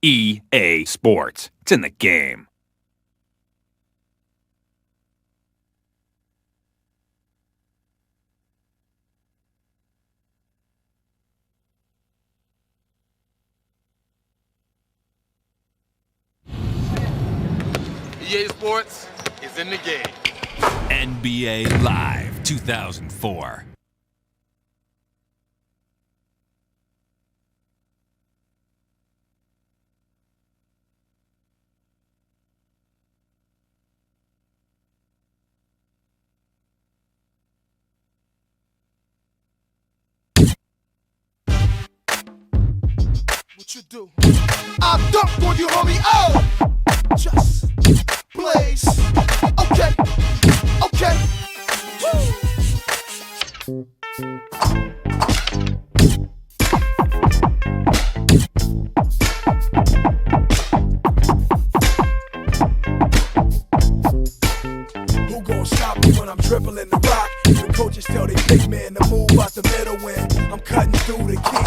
EA Sports. It's in the game. EA Sports is in the game. NBA Live 2004. What you do? I dunked on you, homie. Oh, just blaze. Okay, okay. Woo. Who gon' stop me when I'm dribbling the rock? The coaches tell they big man to move out the middle when I'm cutting through the key.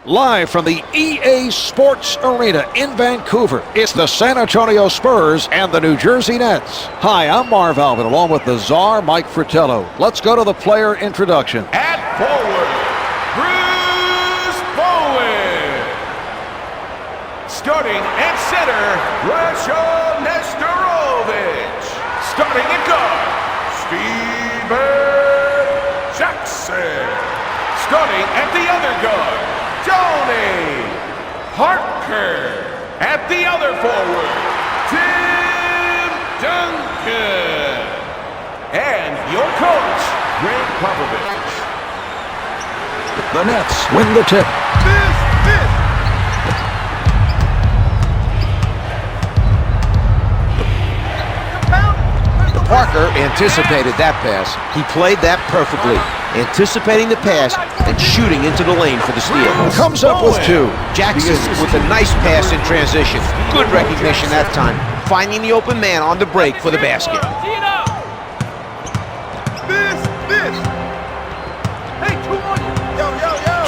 Live from the EA Sports Arena in Vancouver, it's the San Antonio Spurs and the New Jersey Nets. Hi, I'm Marv Alvin, along with the Czar, Mike Fratello. Let's go to the player introduction. At forward, Bruce Bowen. Starting at center, Rashawn Nesterovich. Starting at guard, Steven Jackson. Starting at the other guard, Tony Parker. At the other forward, Tim Duncan. And your coach, Greg Popovich. The Nets win the tip. Parker anticipated that pass. He played that perfectly, anticipating the pass and shooting into the lane for the steal. Comes up with two. Jackson with a nice pass in transition. Good recognition that time, finding the open man on the break for the basket.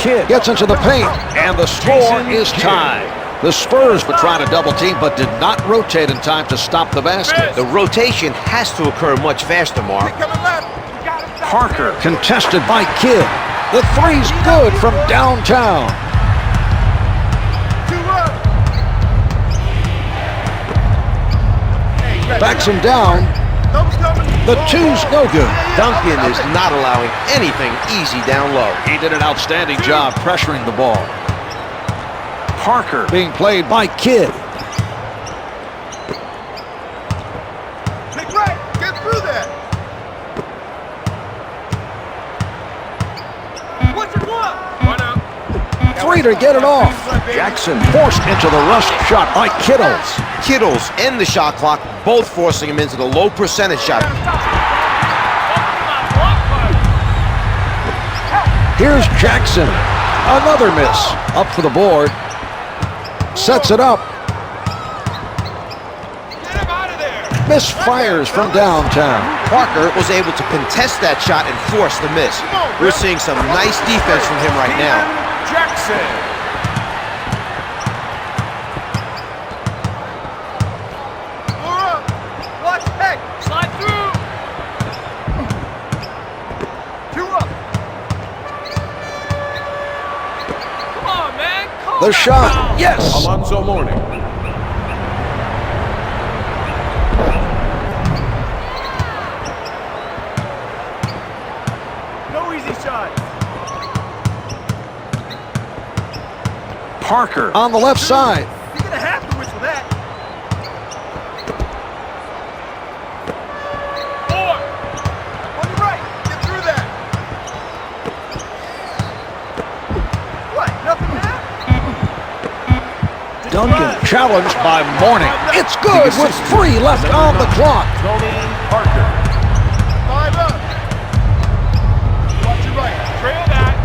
Kidd gets into the paint, and the score is tied. The Spurs were trying to double team, but did not rotate in time to stop the basket. The rotation has to occur much faster, Mark. Parker contested by Kidd. The three's good from downtown. Backs him down. The two's no good. Duncan is not allowing anything easy down low. He did an outstanding job pressuring the ball. Parker being played by Kidd. Take right, get through that. What's your block? Three to get it off. Jackson forced into the rush shot by Kittles. Kittles and the shot clock, both forcing him into the low percentage shot. Here's Jackson. Another miss. Up for the board. Sets it up. Misfires from downtown. Parker was able to contest that shot and force the miss. We're seeing some nice defense from him right now. Jackson. The shot, yes! Alonzo Mourning. No easy shot. Parker on the left side. You're gonna have to whistle that. 4. On your right. Get through that. What? Nothing there? Duncan challenged by Mourning. It's good with 3 left on the clock. Tony Parker. 5 up. Watch your right. Trail that.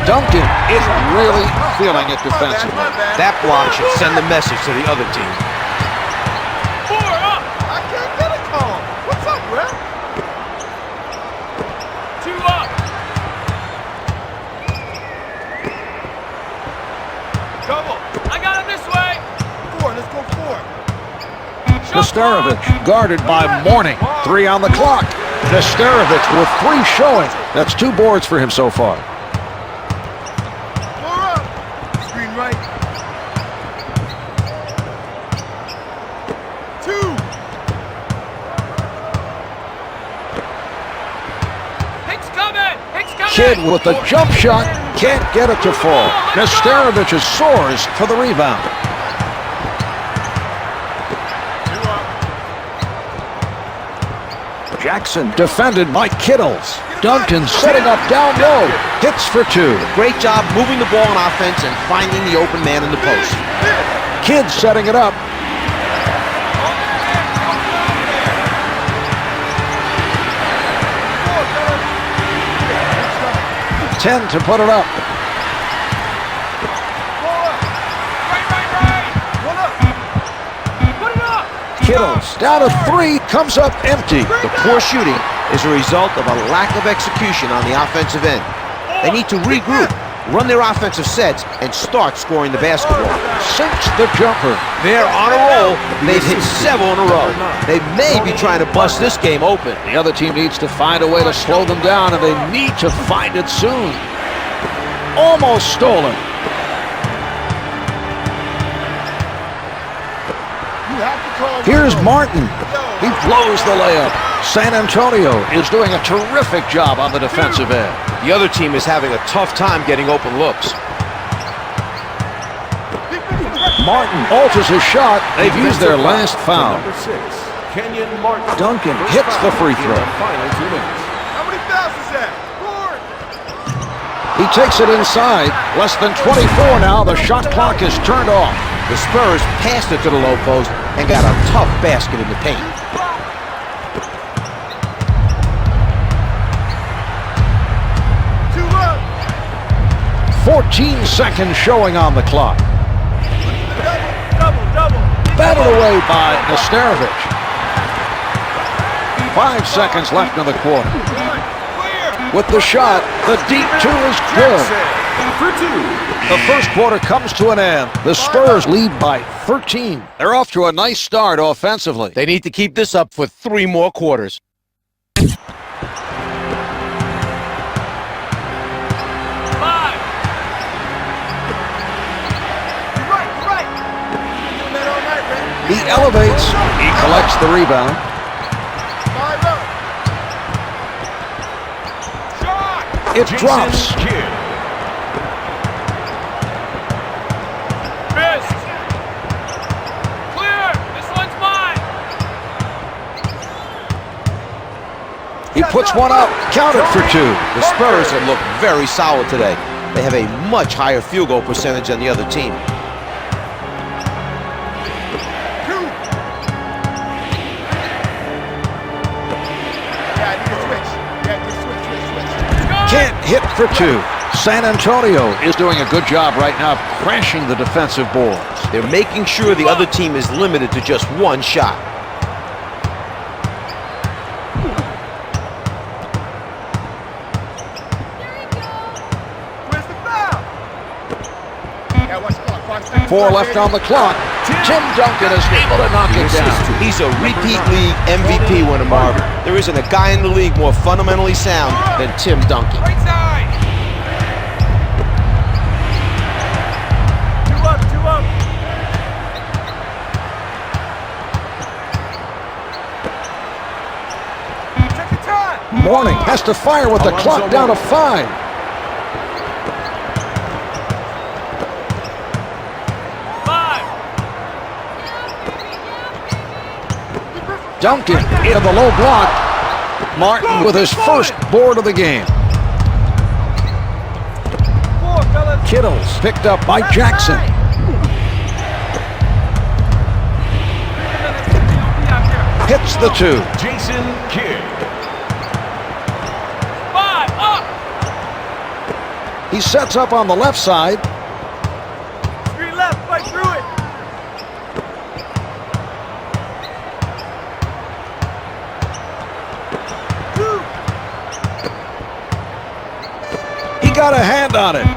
Duncan is really feeling it defensively. That block should send the message to the other team. 4 up. I can't get a call. What's up, Rep? 2 up. Double. I got him this way. 4. Let's go 4. Nesterovic guarded by Mourning. 3 on the clock. Nesterovic with 3 showing. That's 2 boards for him so far. 4 up. Screen right. 2. Hicks coming. Hicks coming. Kidd with the jump shot. Can't get it to fall. Nesterovic soars for the rebound. 2 up. Jackson defended by Kittles. Duncan setting up down low. Hits for 2. Great job moving the ball on offense and finding the open man in the post. Kidd setting it up. 10 to put it up. Kittles down to 3, comes up empty. The poor shooting is a result of a lack of execution on the offensive end. They need to regroup, run their offensive sets, and start scoring the basketball. Sinks the jumper. They're on a roll. They've hit several in a row. They may be trying to bust this game open. The other team needs to find a way to slow them down, and they need to find it soon. Almost stolen. Here's Martin. He blows the layup. San Antonio is doing a terrific job on the defensive end. The other team is having a tough time getting open looks. Martin alters his shot. They've used their last foul. Number 6, Kenyon Martin. Duncan First hits the foul free in throw. the final 2 minutes. How many fouls is that? 4. He takes it inside. Less than 24 now. The shot clock is turned off. The Spurs passed it to the low post and got a tough basket in the paint. 2 up. 14 seconds showing on the clock. Double. Batted away by Nesterovic. 5 seconds left in the quarter. Clear. With the shot, the deep 2 is good. Jackson for 2. The first quarter comes to an end. The Spurs lead by 13. They're off to a nice start offensively. They need to keep this up for 3 more quarters. 5. You're right. Doing that all night, Ray. He elevates. He collects the rebound. 5 up. Shot. It Jason drops. Kidd. Missed. Clear. This one's mine. He puts one up. Counted for 2. The Spurs have looked very solid today. They have a much higher field goal percentage than the other team. 2. Yeah, I need a switch. Switch. Can't hit for 2. San Antonio is doing a good job right now of crashing the defensive boards. They're making sure the other team is limited to just 1 shot. Where's the foul? Yeah, watch the clock. 5 seconds. 4 left on the clock. Tim Duncan is able to knock it down. He's a repeat league MVP winner, Marvin. There isn't a guy in the league more fundamentally sound than Tim Duncan. Right side. 2 up. Check the time. Mourning has to fire with the clock down to 5. Duncan into the low block. Martin with his first board of the game. Kittles picked up by Jackson. Hits the 2. Jason Kidd. 5, up! He sets up on the left side. Screen left, fight through it! He got a hand on it.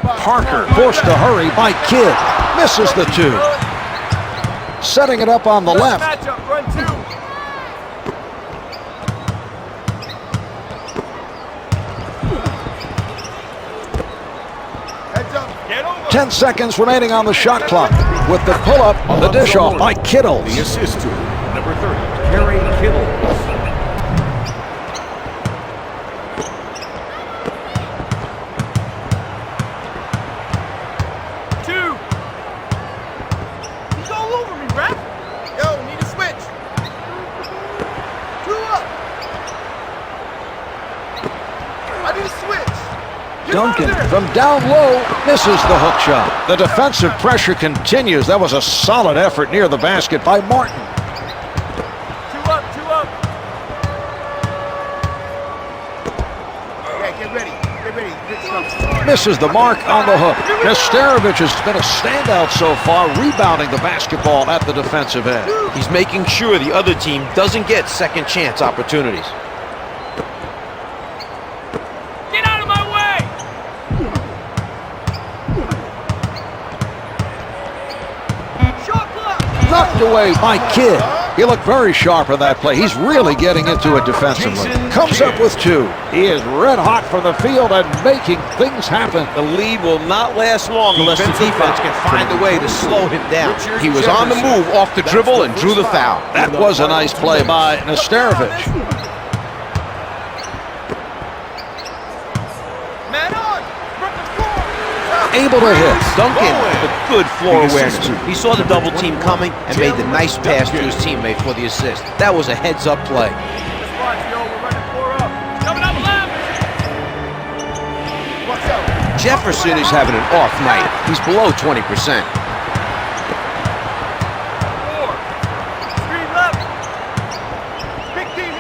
Parker forced to hurry by Kidd. Misses the 2. Setting it up on the left. Matchup, run 2. Heads up, get over. 10 seconds remaining on the shot clock. With the pull-up, the dish off by Kittles. The assist to number 30, Kerry Kittles. Duncan from down low misses the hook shot. The defensive pressure continues. That was a solid effort near the basket by Martin. 2 up, 2 up. Okay, get ready. Get ready. Misses the mark on the hook. Nesterovic has been a standout so far, rebounding the basketball at the defensive end. He's making sure the other team doesn't get second chance opportunities. Knocked away by Kidd. He looked very sharp on that play. He's really getting into it defensively. Comes up with 2. He is red hot from the field and making things happen. The lead will not last long unless the defense can find a way to slow him down. He was on the move off the dribble and drew the foul. That was a nice play by Nesterovic. Man on! Able to hit. Duncan with good floor awareness. He saw the double team coming and made the nice pass to his teammate for the assist. That was a heads-up play. Jefferson is having an off night. He's below 20%.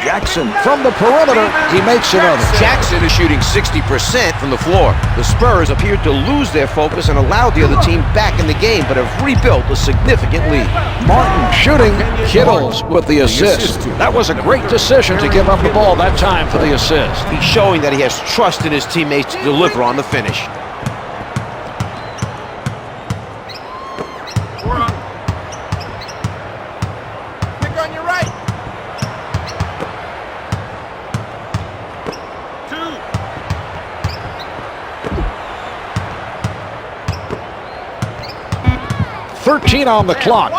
Jackson from the perimeter. He makes another. Jackson is shooting 60% from the floor. The Spurs appeared to lose their focus and allowed the other team back in the game, but have rebuilt a significant lead. Martin shooting. Kittles with the assist. That was a great decision to give up the ball that time for the assist. He's showing that he has trust in his teammates to deliver on the finish. Pick on your right. 13 on the clock.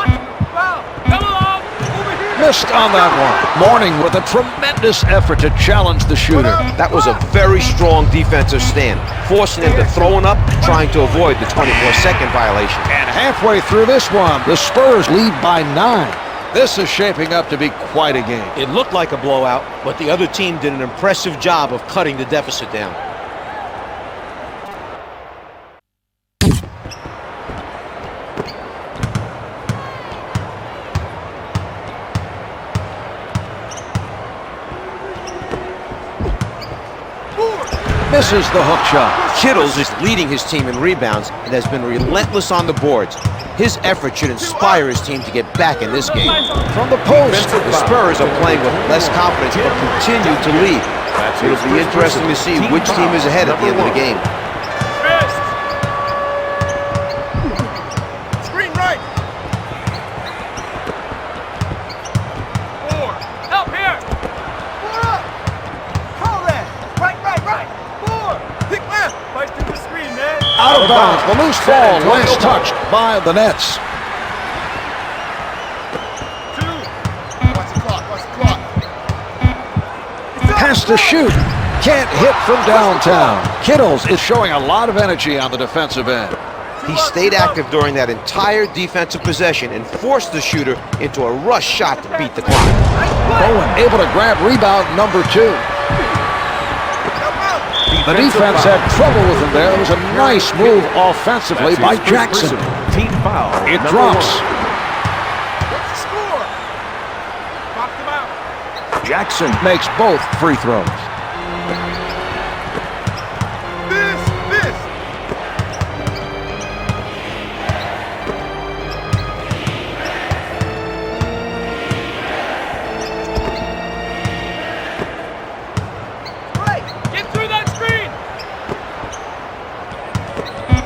Missed on that one. Mourning with a tremendous effort to challenge the shooter. That was a very strong defensive stand, forcing him to throw it up, trying to avoid the 24-second violation. And halfway through this one, the Spurs lead by 9. This is shaping up to be quite a game. It looked like a blowout, but the other team did an impressive job of cutting the deficit down. Misses the hook shot. Kittles is leading his team in rebounds and has been relentless on the boards. His effort should inspire his team to get back in this game. From the post. The Spurs are playing with less confidence but continue to lead. It'll be interesting to see which team is ahead at the end of the game. Screen right. 4. Help here. 4 up. Call that. Right. 4. Pick left. Fight through the screen, man. Out of bounds. The loose ball last touched by the Nets. 2. Watch the clock. Has to shoot. Can't hit from downtown. Kittles is showing a lot of energy on the defensive end. He stayed active during that entire defensive possession and forced the shooter into a rush shot to beat the clock. Bowen able to grab rebound number 2. The defense had trouble with him there. It was a nice move offensively by Jackson. Team foul. It number drops. 1. What's the score? Knocked him out. Jackson makes both free throws. This. Right. Get through that screen.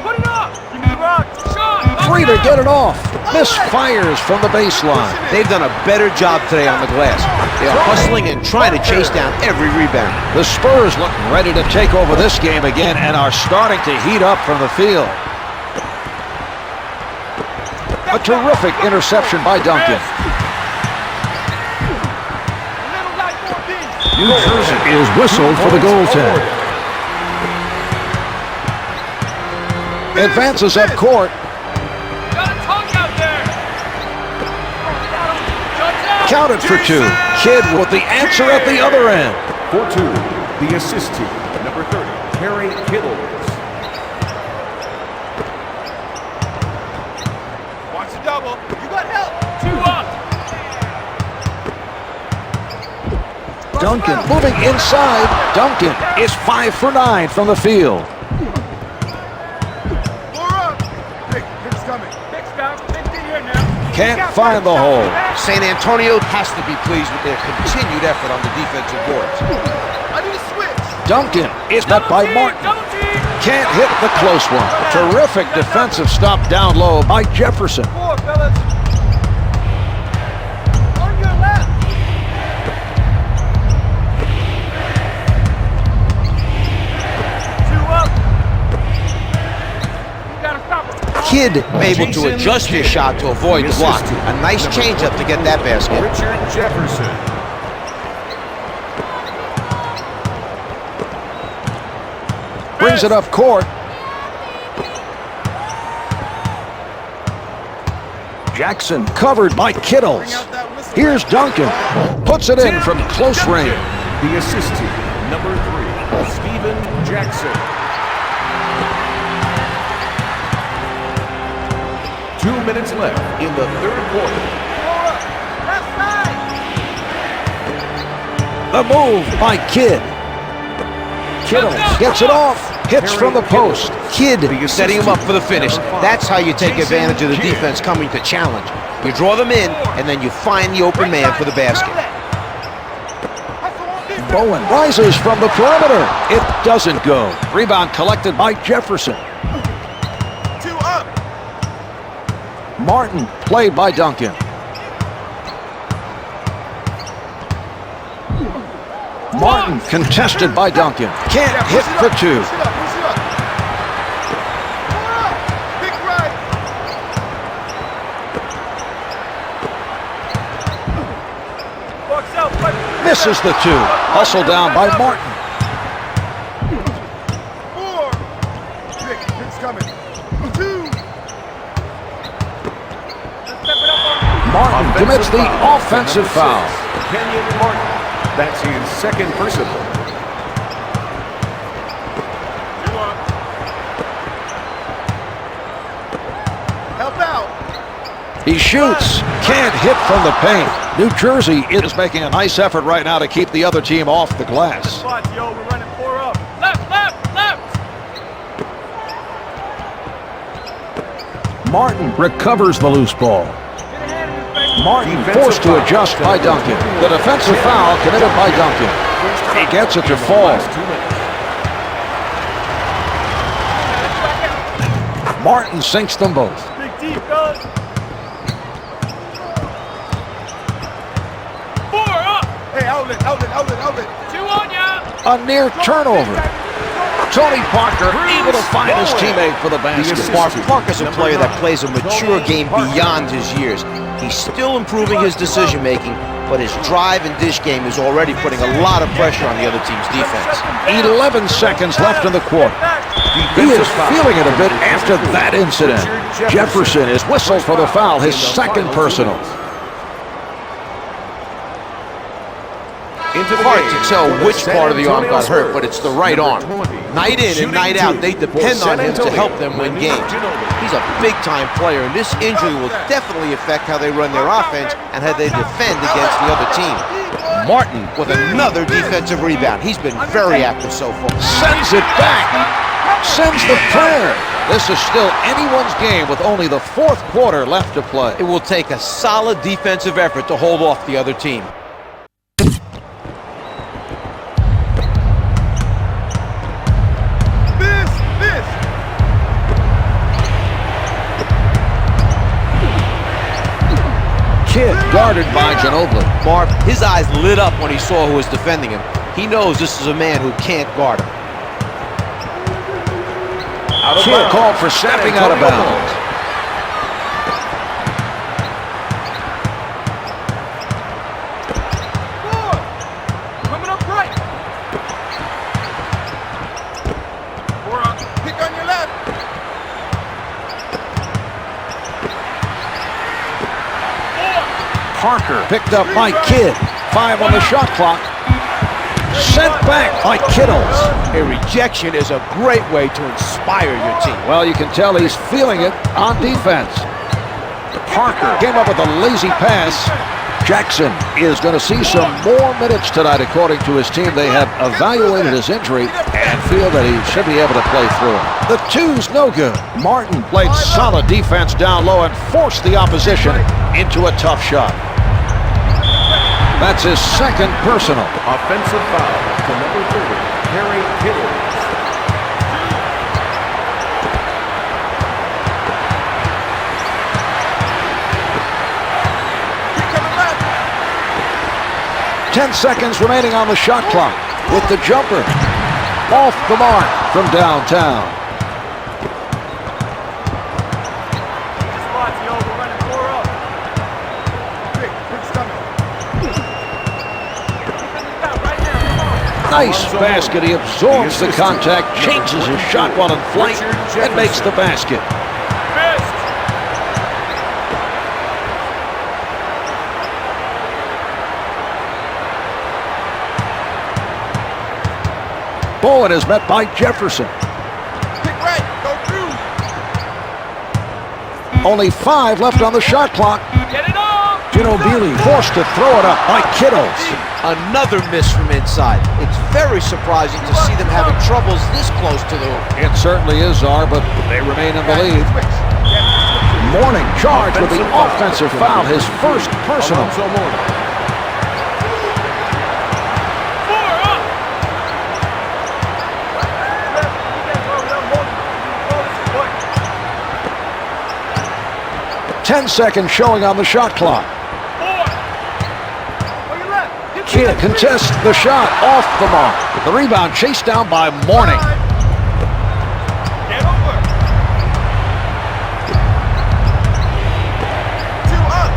Put it up. Give me the rock. Shot. Free to get it off. Misfires from the baseline. They've done a better job today on the glass. They are hustling and trying to chase down every rebound. The Spurs looking ready to take over this game again and are starting to heat up from the field. A terrific interception by Duncan. New Jersey is whistled for the goaltend. Advances up court. Got a tongue out there. Counted for 2. Kidd with the answer at the other end. For 2, the assist team. Number 30, Harry Kittles. Watch the double. You got help. 2 up. Duncan moving inside. Duncan is 5 for 9 from the field. 4 up. Pick's coming. Pick's down. Pick's in here now. Can't find the hole. San Antonio has to be pleased with their continued effort on the defensive boards. I need a switch. Duncan is met by Martin. Double team. Can't hit the close one. Terrific defensive stop down low by Jefferson. 4, fellas. On your left. 2 up. You gotta stop it. Kidd able to adjust his shot to avoid the block. A nice changeup to get that basket. Richard Jefferson. Brings it up court. Jackson covered by Kittles. Here's Duncan. Puts it in from close range. The assist team. Number 3, Steven Jackson. 2 minutes left in the 3rd quarter. Left side. The move by Kidd. Kittles gets it off. Hits from the post. Kidd setting him up for the finish. That's how you take advantage of the defense coming to challenge. You draw them in, and then you find the open man for the basket. Bowen rises from the perimeter. It doesn't go. Rebound collected by Jefferson. 2 up. Martin played by Duncan. Martin contested by Duncan. Can't hit for 2. Push it up. 4 up. Big right. Walks out. Misses the 2. Hustle down by Martin. 4. Pick's coming. 2. Martin commits the offensive foul. Kenyon Martin. That's his 2nd personal. 2 up. Help out. He shoots. Can't hit from the paint. New Jersey is making a nice effort right now to keep the other team off the glass. Spots, yo. We're running 4 up. Left. Martin recovers the loose ball. Martin forced to adjust by Duncan. The defensive foul committed by Duncan. He gets it to fall. Martin sinks them both. Big D, fellas. 4 up. Hey, outlet. 2 on ya. A near turnover. Tony Parker able to find his teammate for the basket. Parker's a player that plays a mature game beyond his years. He's still improving his decision-making, but his drive and dish game is already putting a lot of pressure on the other team's defense. 11 seconds left in the quarter. He is feeling it a bit after that incident. Jefferson is whistled for the foul, his second personal. Hard to tell which part of the arm got hurt, but it's the right arm. Night in and night out, they depend on him to help them win games. He's a big-time player, and this injury will definitely affect how they run their offense and how they defend against the other team. Martin with another defensive rebound. He's been very active so far. Sends it back. Sends the prayer. This is still anyone's game with only the fourth quarter left to play. It will take a solid defensive effort to hold off the other team. Kidd guarded by Ginobili. Marv, his eyes lit up when he saw who was defending him. He knows this is a man who can't guard him. Kidd called for stepping out of bounds. Coming up right. Pick on your left. Parker picked up by Kidd. 5 on the shot clock. Sent back by Kittles. A rejection is a great way to inspire your team. Well, you can tell he's feeling it on defense. Parker came up with a lazy pass. Jackson is going to see some more minutes tonight, according to his team. They have evaluated his injury and feel that he should be able to play through it. The two's no good. Martin played solid defense down low and forced the opposition into a tough shot. That's his second personal. Offensive foul to number 30, Harry Kittle. Left. 10 seconds remaining on the shot clock with the jumper. Off the mark from downtown. Nice basket. He absorbs the contact, changes his shot while in flight, and makes the basket. Bowen is met by Jefferson. Pick right. Go through. Only 5 left on the shot clock. Get it off. Ginobili forced to throw it up by Kittles. Another miss from inside. It's very surprising to see them having troubles this close to the hoop. It certainly is, Czar, but they remain in the lead. Mourning charged with the offensive foul, his first personal. Alonzo Mourning. 10 seconds showing on the shot clock. Kidd contests the shot off the mark. The rebound chased down by Mourning. Get over. 2 up.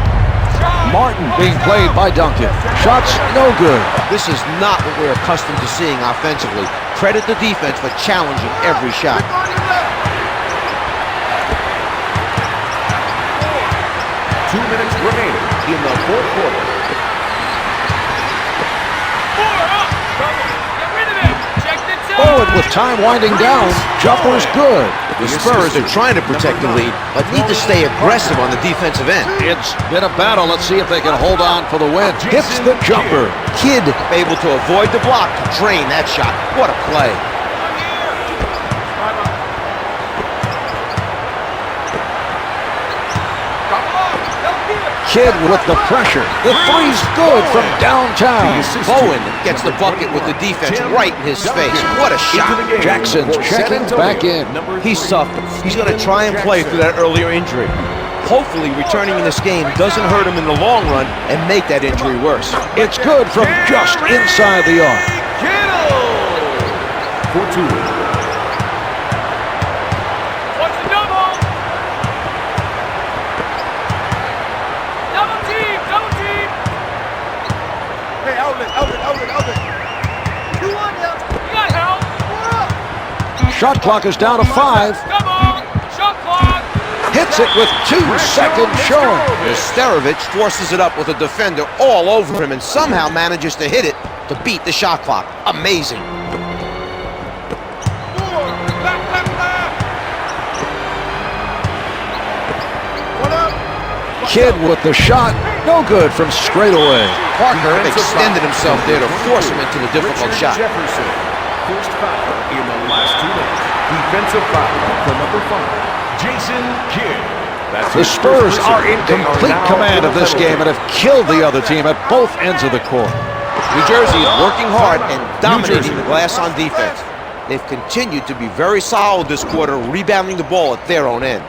Martin being played by Duncan. Shots no good. This is not what we're accustomed to seeing offensively. Credit the defense for challenging every shot. On your left. 2 minutes remaining in the fourth quarter. Bowen with time winding down. Jumper's good. The Spurs are trying to protect the lead, but need to stay aggressive on the defensive end. It's been a battle. Let's see if they can hold on for the win. Hits the jumper. Kidd able to avoid the block to drain that shot. What a play. Kidd with the pressure. The three's good from downtown. Bowen gets the bucket with the defense right in his face. What a shot. Jackson's checking back in. He's tough. He's going to try and play through that earlier injury. Hopefully returning in this game doesn't hurt him in the long run and make that injury worse. It's good from just inside the arc. For 2. Shot clock is down to 5. Come on! Shot clock! Hits it with 2 seconds showing. Nesterovic forces it up with a defender all over him and somehow manages to hit it to beat the shot clock. Amazing. Kidd with the shot, no good from straight away. Parker extended himself there to force him into the difficult shot. Jefferson, first foul in the last 2 minutes. Defensive foul for number 5, Jason Kidd. That's The his Spurs first are in personal. They are complete now command of this penalty. game and have killed the other team at both ends of the court. New Jersey is working hard and dominating the glass on defense. They've continued to be very solid this quarter, rebounding the ball at their own end.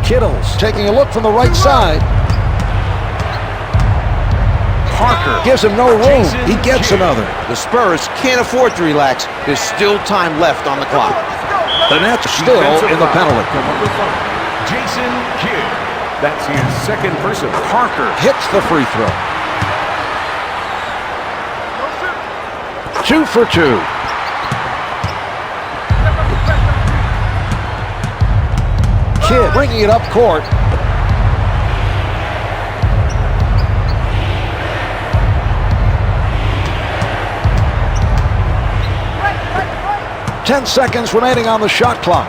Kittles taking a look from the right side. Parker gives him no room. He gets another. The Spurs can't afford to relax. There's still time left on the clock. The Nets still Defensive in the foul penalty. for number 5, Jason Kidd. That's his second personal. Parker hits the free throw. 2 for 2. Kidd bringing it up court. Ten seconds remaining on the shot clock.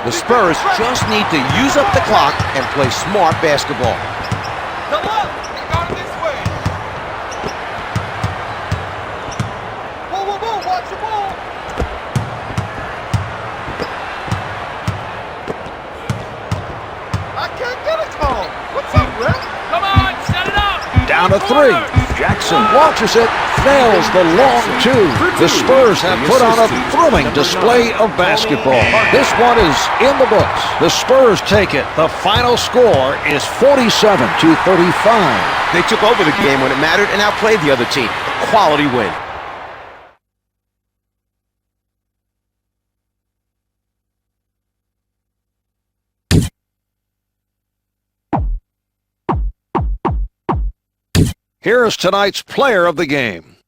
The Spurs just need to use up the clock and play smart basketball. Come on! Got it this way! Whoa, whoa, whoa! Watch the ball! I can't get a call! What's up, ref? Come on! Set it up! Down to 3. Jackson launches it, nails the long 2. The Spurs have put on a thrilling display of basketball. This one is in the books. The Spurs take it. The final score is 47-35. They took over the game when it mattered and outplayed the other team. Quality win. Here's tonight's player of the game.